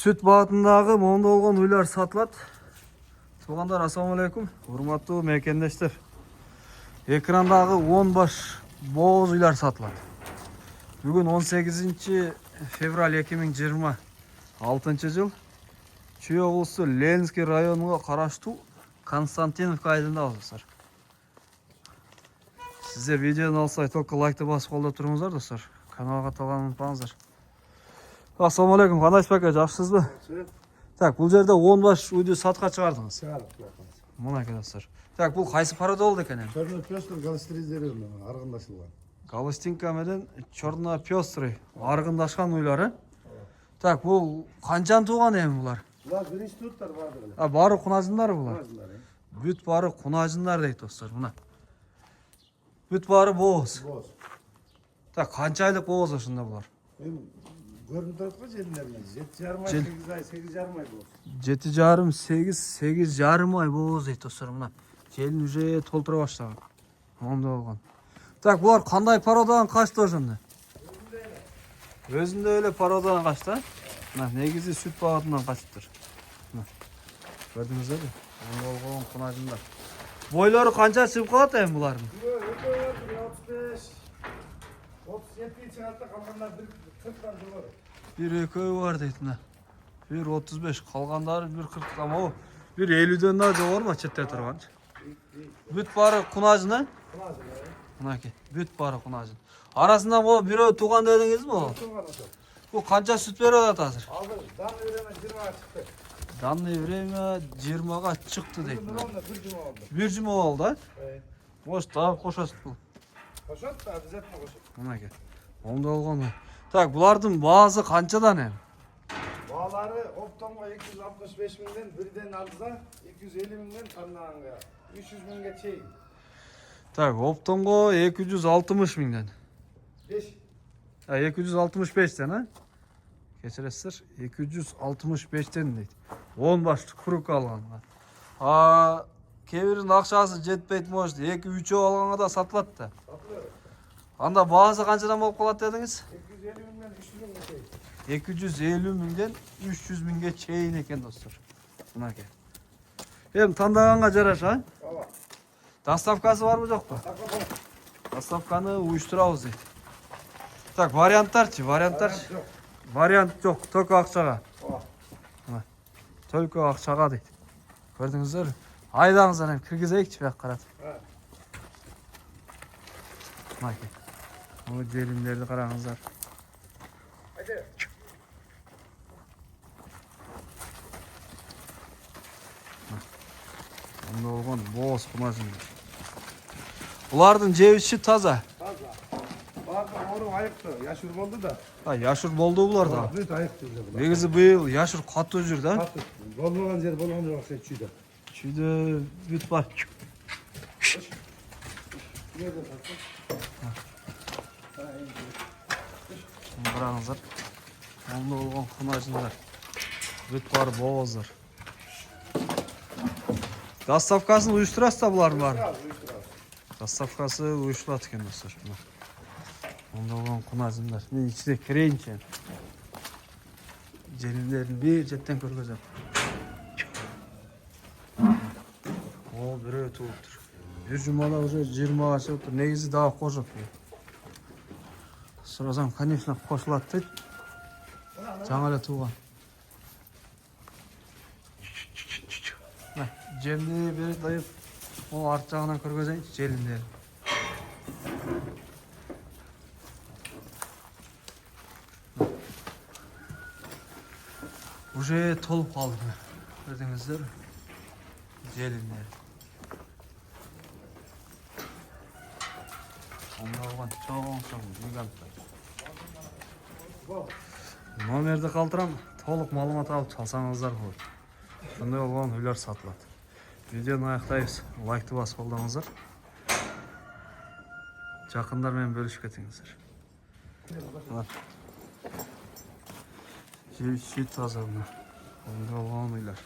Süt bağıtınдағы моңда olған үйлер сатылады. Туғандар, ассалаумағалейкум. Урматтуу мекендештер. Экрандағы 10 баш боз үйлер сатылады. Бүгін 18 февраль 2026 жыл. Чүй облысы Ленинский районуға қараштуу Константиновка айылында достар. Сіздер видеоны алсай только лайкты басып қолдап тұрыңыздар достар. Каналға талғанын ұмытпаңыздар. Ассалаумағалейкум, қандайсыз бәке, жақсысыз ба? Так, бұл жерде 10 баш үйді сатқа шығардыңыз. Мұна ке достар. Так, бұл қайсы парада болды екен? Черный пестрый галстризері арғындашылған. Галстинка менен черный пестрый арғындашқан үйлері. Так, бұл қанчан туған ең бұлар? Бұлар бірінші туыттар барды. Бары құнажындар бұлар. Бүт бары құнажындар дейді достар. Мұна. Бүт бары боз. Так, қанша айлық боз осында бұлар? Көрініп тұрып қой желілермен. 7,5 ай, 8 ай, 8,5 ай боз. 7,5, 8, 8,5 ай боз дейді достар. Мұна. Желін уже толтыра баштаған. Онда болған. Так, бұлар қандай пародадан қашты осында? Өзінде öyle пародадан қашты. Негізі сүт бағытынан қашып тұр. Көрдіңіз бе? Онда болған құнажындар. Бойлары қанша шығып қалады ең бұлардың? 37 шығатты қалғандар 40-тан жоғары. Bir eköy var deydi. Bir 35, қалғандары bir 40 ama bir 50'den daha жоғары ма четте тұрған? Бүт бары құнажын, Мынаки, бүт бары құнажын. Арасында бұл біреу туған дедіңіз бе? Бұл қанша сүт беріп жатыр қазір? Данный время 20-ға шықты дейді. Bir жұма oldu. Может, тағы қошасыз бұл. Қошат та, обязательно қошат. Мынаки. Онда болған. Так, бұлардың бағасы қаншадан ең? Bağları optomga 265 minden, birden alsa 250 minden, tanınağınga 300 minge çeyin. Так, оптомго 260 миңден. 5. 265'ten ha? Geçirесіздер, 265'ten дейді. 10 башты күрік алғанға. Кейбірінің ақшасы жетпейді может, 2-3 алғанға да сатылады да. Анда бағасы қаншадан болып қалады дедіңіз? 250 minden 300 minge çeyin. 250 миңден 300 миңге чейін екен достар. Мынаке. Hem таңдағанға жараш, ha? Tamam. Доставкасы бар ма жоқ па? Доставканы uyuşturamыз дейді. Так, варианттар чи? Вариант жоқ, только ақшаға. Только ақшаға дейді. Көрдіңіздер? Айдаңыздар, кіргізейікші бәк қарат. Мынаке. Бұл желімдерді қараңыздар. Hadi. Onda olған боз құнажындар. Бұлардың жемісі таза. Fazla. Bazı oğlum ayıktı. Yaşur oldu da. Яшыр болды бұларда. Büyük ayıktı. Негізі биыл яшыр қатты жүр да. Tatlı. Bolmagan yer bolmagan yok sen çiğde. Шүйде бүт бар. Nerede tatlı? Қараңыздар. Onda olған құнажындар. Бүт бар боздар. Доставкасын uyuşturasыз да бұлардың бар. Доставкасы uyuşturады екен достар. Onda olған құнажындар. Мен içine kireyinше. Желімдерін bir жеттен көргізем. Ол біреу туып тұр. Bir жұмада уже 20-ға шығып тұр. Негізі дағы қожып. Сұрасам, конечно, қосылады дейді. Жаңа әлі туған. Жемді бір дайып, ол арт жағынан көргізейінші желімдері. Уже толып қалды. Көрдіңіздер? Желімдері. Онда оған чоң гиганттар. Номерді қалтырам, толық малымат алып çalsаңыздар болады. Сондай болған үйлер сатылады. Видеоны аяқтаймыз. Лайкты басып қолдаңыздар. Жақындармен бөлісіп кетіңіздер. Жемісі таза. Онда болған үйлер.